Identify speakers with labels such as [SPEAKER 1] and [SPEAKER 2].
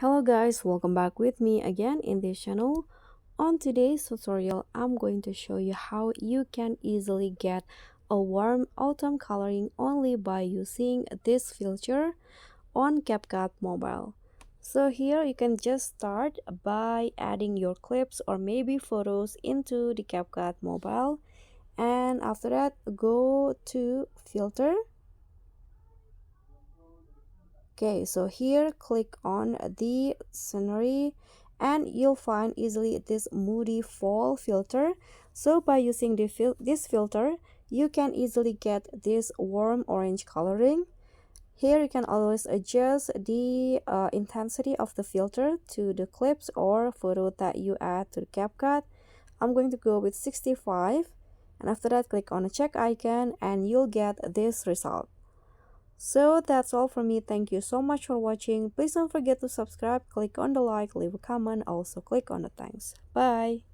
[SPEAKER 1] Hello guys, welcome back with me again in this channel. On today's tutorial, I'm going to show you how you can easily get a warm autumn coloring only by using this filter on CapCut mobile. So here you can just start by adding your clips or maybe photos into the CapCut mobile, and after that go to filter. Okay, so here click on the scenery and you'll find easily this moody fall filter. So by using this filter, you can easily get this warm orange coloring. Here you can always adjust the intensity of the filter to the clips or photo that you add to the CapCut. I'm going to go with 65, and after that click on the check icon and you'll get this result. So that's all from me. Thank you so much for watching. Please don't forget to subscribe, click on the like, leave a comment, also click on the thanks. Bye.